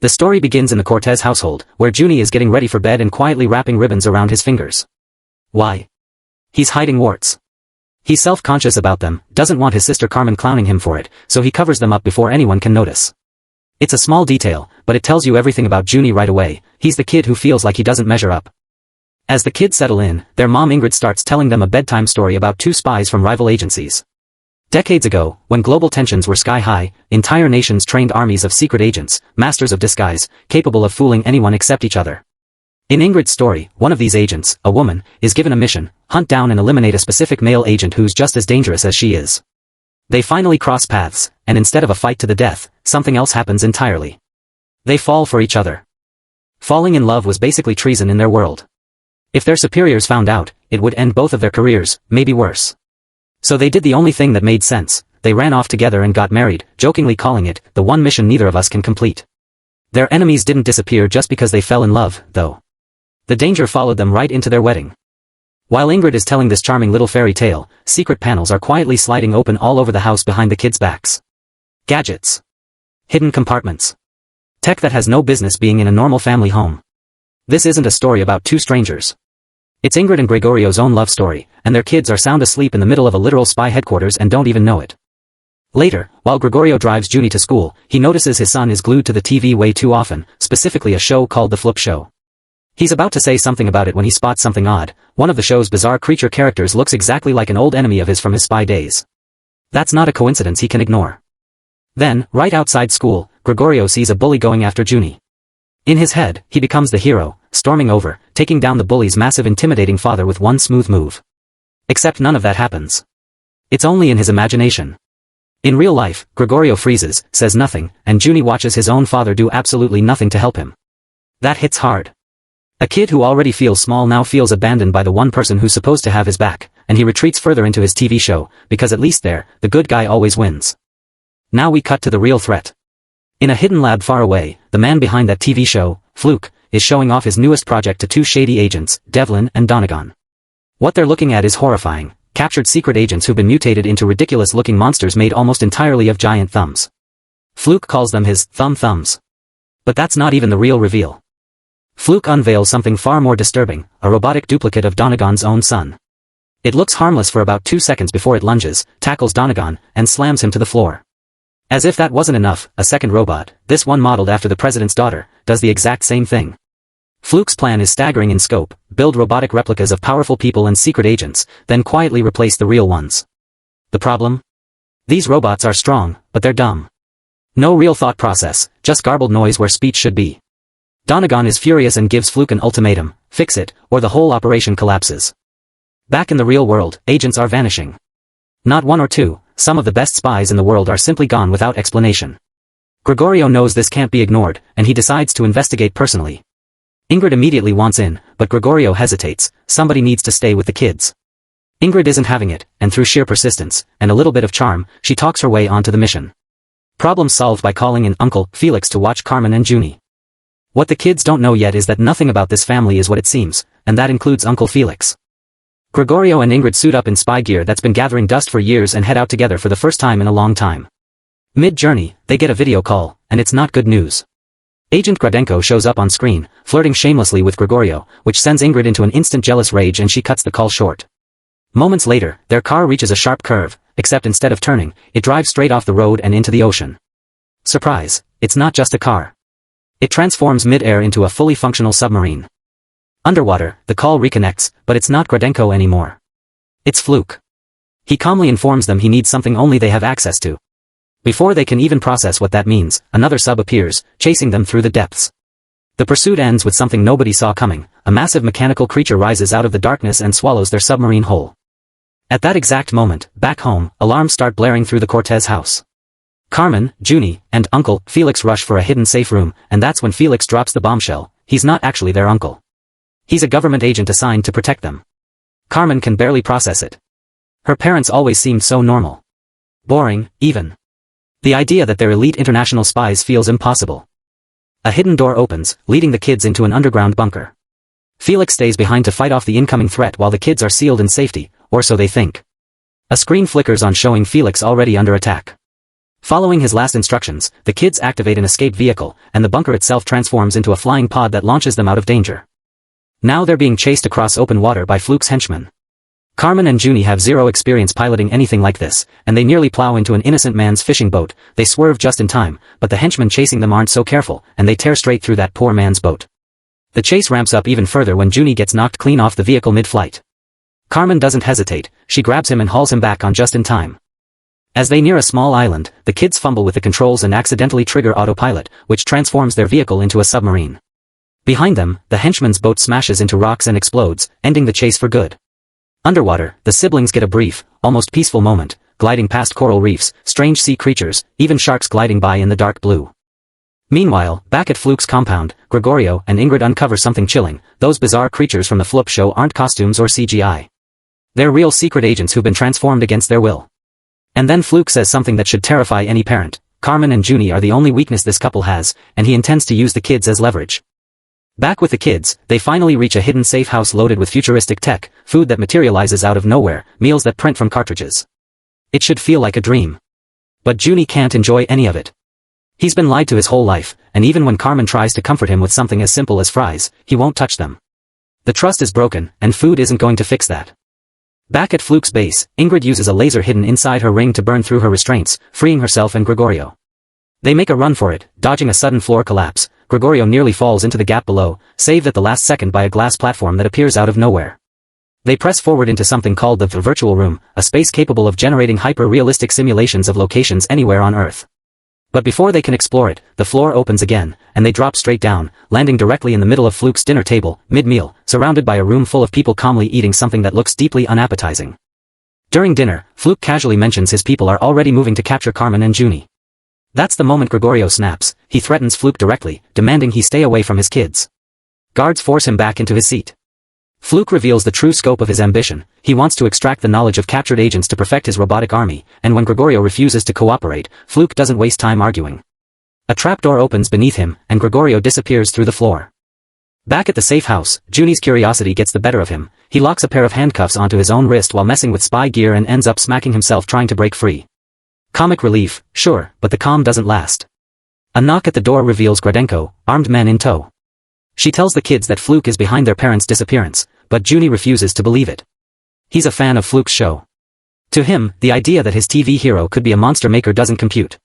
The story begins in the Cortez household, where Juni is getting ready for bed and quietly wrapping ribbons around his fingers. Why? He's hiding warts. He's self-conscious about them, doesn't want his sister Carmen clowning him for it, so he covers them up before anyone can notice. It's a small detail, but it tells you everything about Juni right away. He's the kid who feels like he doesn't measure up. As the kids settle in, their mom Ingrid starts telling them a bedtime story about two spies from rival agencies. Decades ago, when global tensions were sky-high, entire nations trained armies of secret agents, masters of disguise, capable of fooling anyone except each other. In Ingrid's story, one of these agents, a woman, is given a mission: hunt down and eliminate a specific male agent who's just as dangerous as she is. They finally cross paths, and instead of a fight to the death, something else happens entirely. They fall for each other. Falling in love was basically treason in their world. If their superiors found out, it would end both of their careers, maybe worse. So they did the only thing that made sense: they ran off together and got married, jokingly calling it the one mission neither of us can complete. Their enemies didn't disappear just because they fell in love, though. The danger followed them right into their wedding. While Ingrid is telling this charming little fairy tale, secret panels are quietly sliding open all over the house behind the kids' backs. Gadgets. Hidden compartments. Tech that has no business being in a normal family home. This isn't a story about two strangers. It's Ingrid and Gregorio's own love story, and their kids are sound asleep in the middle of a literal spy headquarters and don't even know it. Later, while Gregorio drives Juni to school, he notices his son is glued to the TV way too often, specifically a show called The Flip Show. He's about to say something about it when he spots something odd. One of the show's bizarre creature characters looks exactly like an old enemy of his from his spy days. That's not a coincidence he can ignore. Then, right outside school, Gregorio sees a bully going after Juni. In his head, he becomes the hero, storming over, taking down the bully's massive intimidating father with one smooth move. Except none of that happens. It's only in his imagination. In real life, Gregorio freezes, says nothing, and Juni watches his own father do absolutely nothing to help him. That hits hard. A kid who already feels small now feels abandoned by the one person who's supposed to have his back, and he retreats further into his TV show, because at least there, the good guy always wins. Now we cut to the real threat. In a hidden lab far away, the man behind that TV show, Fluke, is showing off his newest project to two shady agents, Devlin and Donegan. What they're looking at is horrifying: captured secret agents who've been mutated into ridiculous-looking monsters made almost entirely of giant thumbs. Fluke calls them his thumbs. But that's not even the real reveal. Fluke unveils something far more disturbing: a robotic duplicate of Donegan's own son. It looks harmless for about 2 seconds before it lunges, tackles Donegan, and slams him to the floor. As if that wasn't enough, a second robot, this one modeled after the president's daughter, does the exact same thing. Fluke's plan is staggering in scope: build robotic replicas of powerful people and secret agents, then quietly replace the real ones. The problem? These robots are strong, but they're dumb. No real thought process, just garbled noise where speech should be. Donegan is furious and gives Fluke an ultimatum: fix it, or the whole operation collapses. Back in the real world, agents are vanishing. Not one or two, some of the best spies in the world are simply gone without explanation. Gregorio knows this can't be ignored, and he decides to investigate personally. Ingrid immediately wants in, but Gregorio hesitates: somebody needs to stay with the kids. Ingrid isn't having it, and through sheer persistence, and a little bit of charm, she talks her way onto the mission. Problem solved by calling in Uncle Felix to watch Carmen and Juni. What the kids don't know yet is that nothing about this family is what it seems, and that includes Uncle Felix. Gregorio and Ingrid suit up in spy gear that's been gathering dust for years and head out together for the first time in a long time. Mid-journey, they get a video call, and it's not good news. Agent Gradenko shows up on screen, flirting shamelessly with Gregorio, which sends Ingrid into an instant jealous rage and she cuts the call short. Moments later, their car reaches a sharp curve, except instead of turning, it drives straight off the road and into the ocean. Surprise, it's not just a car. It transforms mid-air into a fully functional submarine. Underwater, the call reconnects, but it's not Gradenko anymore. It's Fluke. He calmly informs them he needs something only they have access to. Before they can even process what that means, another sub appears, chasing them through the depths. The pursuit ends with something nobody saw coming: a massive mechanical creature rises out of the darkness and swallows their submarine whole. At that exact moment, back home, alarms start blaring through the Cortez house. Carmen, Juni, and Uncle Felix rush for a hidden safe room, and that's when Felix drops the bombshell: he's not actually their uncle. He's a government agent assigned to protect them. Carmen can barely process it. Her parents always seemed so normal. Boring, even. The idea that they're elite international spies feels impossible. A hidden door opens, leading the kids into an underground bunker. Felix stays behind to fight off the incoming threat while the kids are sealed in safety, or so they think. A screen flickers on showing Felix already under attack. Following his last instructions, the kids activate an escape vehicle, and the bunker itself transforms into a flying pod that launches them out of danger. Now they're being chased across open water by Fluke's henchmen. Carmen and Juni have zero experience piloting anything like this, and they nearly plow into an innocent man's fishing boat. They swerve just in time, but the henchmen chasing them aren't so careful, and they tear straight through that poor man's boat. The chase ramps up even further when Juni gets knocked clean off the vehicle mid-flight. Carmen doesn't hesitate, she grabs him and hauls him back on just in time. As they near a small island, the kids fumble with the controls and accidentally trigger autopilot, which transforms their vehicle into a submarine. Behind them, the henchman's boat smashes into rocks and explodes, ending the chase for good. Underwater, the siblings get a brief, almost peaceful moment, gliding past coral reefs, strange sea creatures, even sharks gliding by in the dark blue. Meanwhile, back at Fluke's compound, Gregorio and Ingrid uncover something chilling. Those bizarre creatures from the Floop show aren't costumes or CGI. They're real secret agents who've been transformed against their will. And then Fluke says something that should terrify any parent. Carmen and Juni are the only weakness this couple has, and he intends to use the kids as leverage. Back with the kids, they finally reach a hidden safe house loaded with futuristic tech, food that materializes out of nowhere, meals that print from cartridges. It should feel like a dream. But Juni can't enjoy any of it. He's been lied to his whole life, and even when Carmen tries to comfort him with something as simple as fries, he won't touch them. The trust is broken, and food isn't going to fix that. Back at Fluke's base, Ingrid uses a laser hidden inside her ring to burn through her restraints, freeing herself and Gregorio. They make a run for it, dodging a sudden floor collapse. Gregorio nearly falls into the gap below, saved at the last second by a glass platform that appears out of nowhere. They press forward into something called the virtual room, a space capable of generating hyper-realistic simulations of locations anywhere on Earth. But before they can explore it, the floor opens again, and they drop straight down, landing directly in the middle of Fluke's dinner table, mid-meal, surrounded by a room full of people calmly eating something that looks deeply unappetizing. During dinner, Fluke casually mentions his people are already moving to capture Carmen and Juni. That's the moment Gregorio snaps. He threatens Fluke directly, demanding he stay away from his kids. Guards force him back into his seat. Fluke reveals the true scope of his ambition. He wants to extract the knowledge of captured agents to perfect his robotic army, and when Gregorio refuses to cooperate, Fluke doesn't waste time arguing. A trapdoor opens beneath him, and Gregorio disappears through the floor. Back at the safe house, Juni's curiosity gets the better of him. He locks a pair of handcuffs onto his own wrist while messing with spy gear and ends up smacking himself trying to break free. Comic relief, sure, but the calm doesn't last. A knock at the door reveals Gradenko, armed men in tow. She tells the kids that Fluke is behind their parents' disappearance, but Juni refuses to believe it. He's a fan of Fluke's show. To him, the idea that his TV hero could be a monster maker doesn't compute.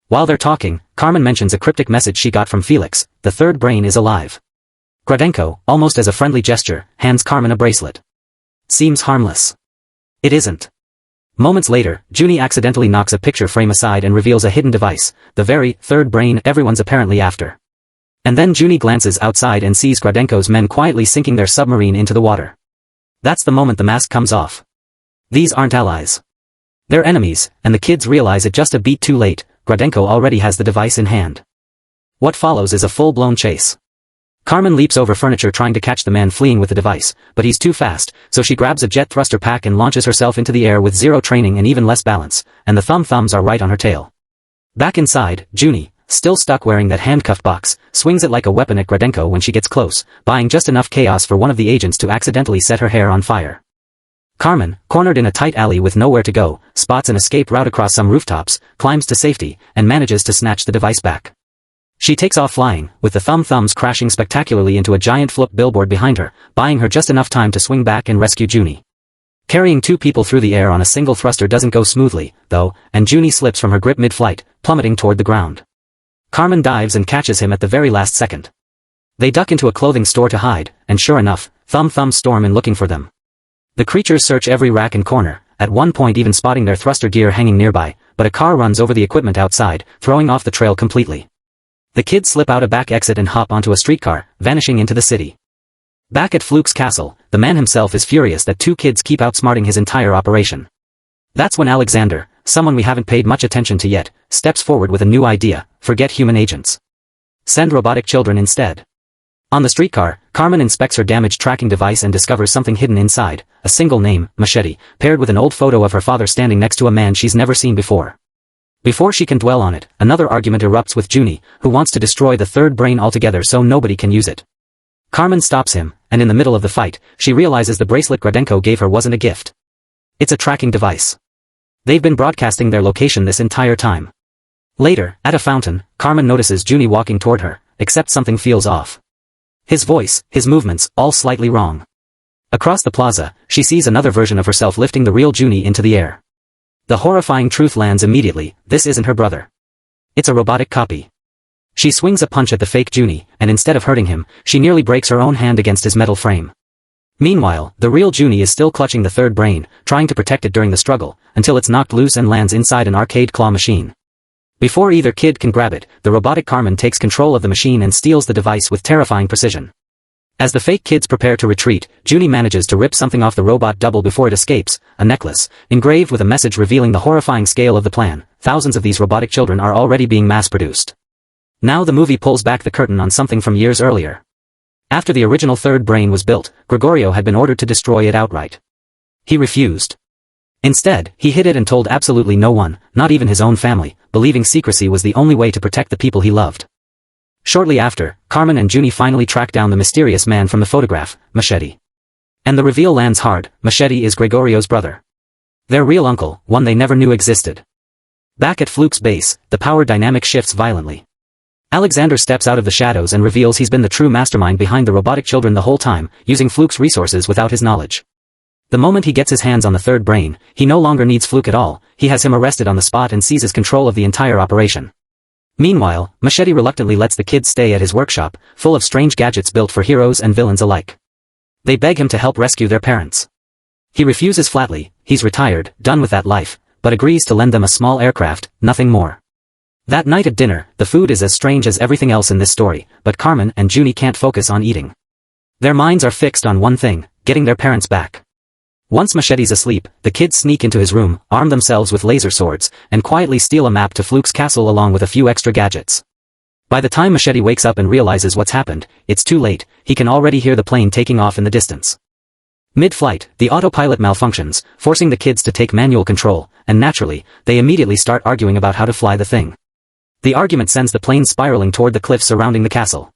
While they're talking, Carmen mentions a cryptic message she got from Felix: the third brain is alive. Gradenko, almost as a friendly gesture, hands Carmen a bracelet. Seems harmless. It isn't. Moments later, Juni accidentally knocks a picture frame aside and reveals a hidden device, the very third brain everyone's apparently after. And then Juni glances outside and sees Gradenko's men quietly sinking their submarine into the water. That's the moment the mask comes off. These aren't allies. They're enemies, and the kids realize it just a beat too late. Gradenko already has the device in hand. What follows is a full-blown chase. Carmen leaps over furniture trying to catch the man fleeing with the device, but he's too fast, so she grabs a jet thruster pack and launches herself into the air with zero training and even less balance, and the thumbs are right on her tail. Back inside, Juni, still stuck wearing that handcuffed box, swings it like a weapon at Gradenko when she gets close, buying just enough chaos for one of the agents to accidentally set her hair on fire. Carmen, cornered in a tight alley with nowhere to go, spots an escape route across some rooftops, climbs to safety, and manages to snatch the device back. She takes off flying, with the thumbs crashing spectacularly into a giant flip billboard behind her, buying her just enough time to swing back and rescue Juni. Carrying two people through the air on a single thruster doesn't go smoothly, though, and Juni slips from her grip mid-flight, plummeting toward the ground. Carmen dives and catches him at the very last second. They duck into a clothing store to hide, and sure enough, thumbs storm in looking for them. The creatures search every rack and corner, at one point even spotting their thruster gear hanging nearby, but a car runs over the equipment outside, throwing off the trail completely. The kids slip out a back exit and hop onto a streetcar, vanishing into the city. Back at Fluke's castle, the man himself is furious that two kids keep outsmarting his entire operation. That's when Alexander, someone we haven't paid much attention to yet, steps forward with a new idea: forget human agents. Send robotic children instead. On the streetcar, Carmen inspects her damaged tracking device and discovers something hidden inside, a single name, Machete, paired with an old photo of her father standing next to a man she's never seen before. Before she can dwell on it, another argument erupts with Juni, who wants to destroy the third brain altogether so nobody can use it. Carmen stops him, and in the middle of the fight, she realizes the bracelet Gradenko gave her wasn't a gift. It's a tracking device. They've been broadcasting their location this entire time. Later, at a fountain, Carmen notices Juni walking toward her, except something feels off. His voice, his movements, all slightly wrong. Across the plaza, she sees another version of herself lifting the real Juni into the air. The horrifying truth lands immediately: this isn't her brother. It's a robotic copy. She swings a punch at the fake Juni, and instead of hurting him, she nearly breaks her own hand against his metal frame. Meanwhile, the real Juni is still clutching the third brain, trying to protect it during the struggle, until it's knocked loose and lands inside an arcade claw machine. Before either kid can grab it, the robotic Carmen takes control of the machine and steals the device with terrifying precision. As the fake kids prepare to retreat, Juni manages to rip something off the robot double before it escapes, a necklace, engraved with a message revealing the horrifying scale of the plan. Thousands of these robotic children are already being mass-produced. Now the movie pulls back the curtain on something from years earlier. After the original third brain was built, Gregorio had been ordered to destroy it outright. He refused. Instead, he hid it and told absolutely no one, not even his own family, believing secrecy was the only way to protect the people he loved. Shortly after, Carmen and Juni finally track down the mysterious man from the photograph, Machete. And the reveal lands hard: Machete is Gregorio's brother. Their real uncle, one they never knew existed. Back at Fluke's base, the power dynamic shifts violently. Alexander steps out of the shadows and reveals he's been the true mastermind behind the robotic children the whole time, using Fluke's resources without his knowledge. The moment he gets his hands on the third brain, he no longer needs Fluke at all. He has him arrested on the spot and seizes control of the entire operation. Meanwhile, Machete reluctantly lets the kids stay at his workshop, full of strange gadgets built for heroes and villains alike. They beg him to help rescue their parents. He refuses flatly. He's retired, done with that life, but agrees to lend them a small aircraft, nothing more. That night at dinner, the food is as strange as everything else in this story, but Carmen and Juni can't focus on eating. Their minds are fixed on one thing: getting their parents back. Once Machete's asleep, the kids sneak into his room, arm themselves with laser swords, and quietly steal a map to Fluke's castle along with a few extra gadgets. By the time Machete wakes up and realizes what's happened, it's too late. He can already hear the plane taking off in the distance. Mid-flight, the autopilot malfunctions, forcing the kids to take manual control, and naturally, they immediately start arguing about how to fly the thing. The argument sends the plane spiraling toward the cliffs surrounding the castle.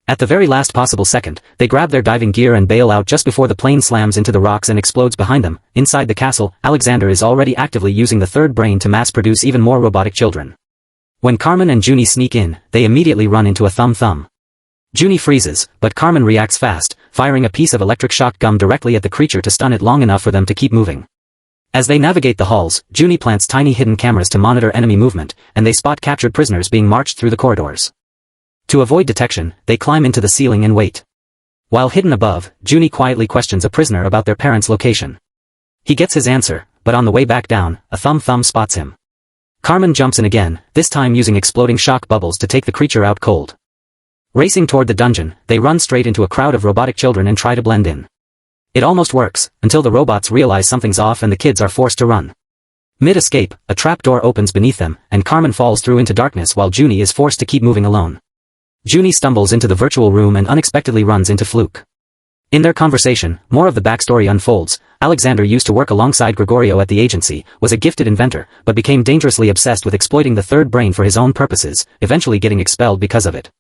At the very last possible second, they grab their diving gear and bail out just before the plane slams into the rocks and explodes behind them. Inside the castle, Alexander is already actively using the third brain to mass-produce even more robotic children. When Carmen and Juni sneak in, they immediately run into a thumb. Juni freezes, but Carmen reacts fast, firing a piece of electric shock gum directly at the creature to stun it long enough for them to keep moving. As they navigate the halls, Juni plants tiny hidden cameras to monitor enemy movement, and they spot captured prisoners being marched through the corridors. To avoid detection, they climb into the ceiling and wait. While hidden above, Juni quietly questions a prisoner about their parents' location. He gets his answer, but on the way back down, a thumb spots him. Carmen jumps in again, this time using exploding shock bubbles to take the creature out cold. Racing toward the dungeon, they run straight into a crowd of robotic children and try to blend in. It almost works, until the robots realize something's off and the kids are forced to run. Mid-escape, a trapdoor opens beneath them, and Carmen falls through into darkness while Juni is forced to keep moving alone. Juni stumbles into the virtual room and unexpectedly runs into Fluke. In their conversation, more of the backstory unfolds. Alexander used to work alongside Gregorio at the agency, was a gifted inventor, but became dangerously obsessed with exploiting the third brain for his own purposes, eventually getting expelled because of it.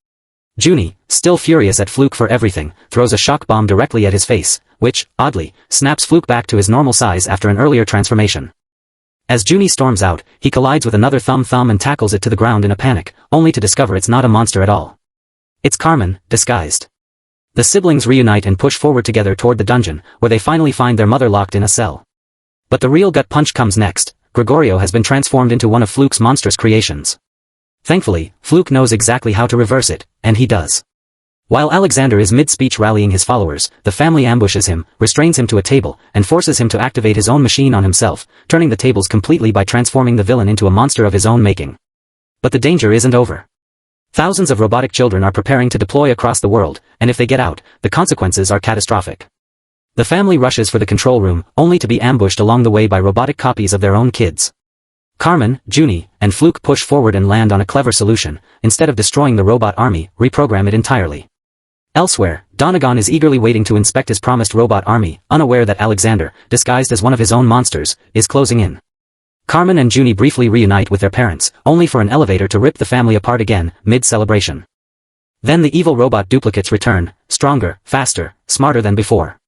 Juni, still furious at Fluke for everything, throws a shock bomb directly at his face, which, oddly, snaps Fluke back to his normal size after an earlier transformation. As Juni storms out, he collides with another thumb and tackles it to the ground in a panic, only to discover it's not a monster at all. It's Carmen, disguised. The siblings reunite and push forward together toward the dungeon, where they finally find their mother locked in a cell. But the real gut punch comes next. Gregorio has been transformed into one of Fluke's monstrous creations. Thankfully, Fluke knows exactly how to reverse it, and he does. While Alexander is mid-speech rallying his followers, the family ambushes him, restrains him to a table, and forces him to activate his own machine on himself, turning the tables completely by transforming the villain into a monster of his own making. But the danger isn't over. Thousands of robotic children are preparing to deploy across the world, and if they get out, the consequences are catastrophic. The family rushes for the control room, only to be ambushed along the way by robotic copies of their own kids. Carmen, Juni, and Fluke push forward and land on a clever solution. Instead of destroying the robot army, reprogram it entirely. Elsewhere, Donegan is eagerly waiting to inspect his promised robot army, unaware that Alexander, disguised as one of his own monsters, is closing in. Carmen and Juni briefly reunite with their parents, only for an elevator to rip the family apart again, mid-celebration. Then the evil robot duplicates return, stronger, faster, smarter than before.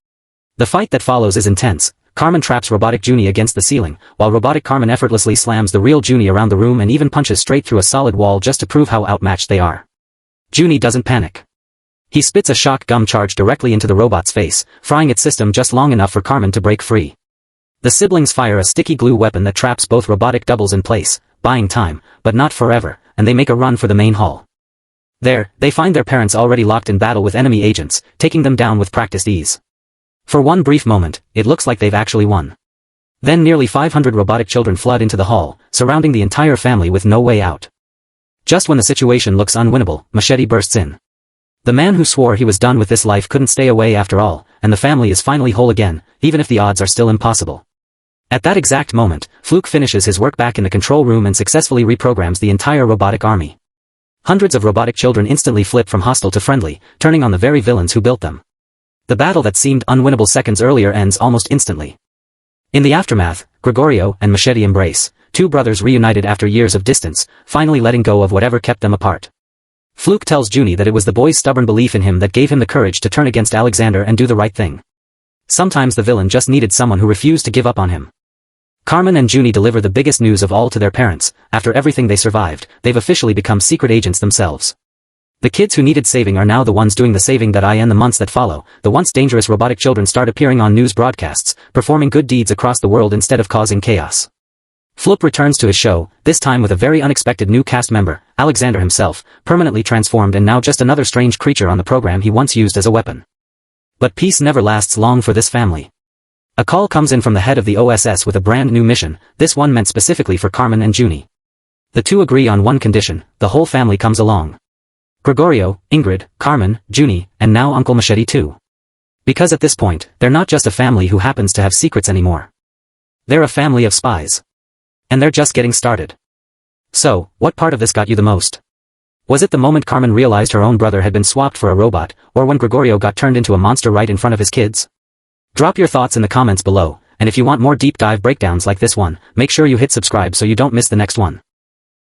The fight that follows is intense. Carmen traps robotic Juni against the ceiling, while robotic Carmen effortlessly slams the real Juni around the room and even punches straight through a solid wall just to prove how outmatched they are. Juni doesn't panic. He spits a shock gum charge directly into the robot's face, frying its system just long enough for Carmen to break free. The siblings fire a sticky glue weapon that traps both robotic doubles in place, buying time, but not forever, and they make a run for the main hall. There, they find their parents already locked in battle with enemy agents, taking them down with practiced ease. For one brief moment, it looks like they've actually won. Then nearly 500 robotic children flood into the hall, surrounding the entire family with no way out. Just when the situation looks unwinnable, Machete bursts in. The man who swore he was done with this life couldn't stay away after all, and the family is finally whole again, even if the odds are still impossible. At that exact moment, Fluke finishes his work back in the control room and successfully reprograms the entire robotic army. Hundreds of robotic children instantly flip from hostile to friendly, turning on the very villains who built them. The battle that seemed unwinnable seconds earlier ends almost instantly. In the aftermath, Gregorio and Machete embrace, two brothers reunited after years of distance, finally letting go of whatever kept them apart. Fluke tells Juni that it was the boy's stubborn belief in him that gave him the courage to turn against Alexander and do the right thing. Sometimes the villain just needed someone who refused to give up on him. Carmen and Juni deliver the biggest news of all to their parents. After everything they survived, they've officially become secret agents themselves. The kids who needed saving are now the ones doing the saving. In the months that follow, the once dangerous robotic children start appearing on news broadcasts, performing good deeds across the world instead of causing chaos. Floop returns to his show, this time with a very unexpected new cast member, Alexander himself, permanently transformed and now just another strange creature on the program he once used as a weapon. But peace never lasts long for this family. A call comes in from the head of the OSS with a brand new mission, this one meant specifically for Carmen and Juni. The two agree on one condition: the whole family comes along. Gregorio, Ingrid, Carmen, Juni, and now Uncle Machete too. Because at this point, they're not just a family who happens to have secrets anymore. They're a family of spies. And they're just getting started. So, what part of this got you the most? Was it the moment Carmen realized her own brother had been swapped for a robot, or when Gregorio got turned into a monster right in front of his kids? Drop your thoughts in the comments below, and if you want more deep dive breakdowns like this one, make sure you hit subscribe so you don't miss the next one.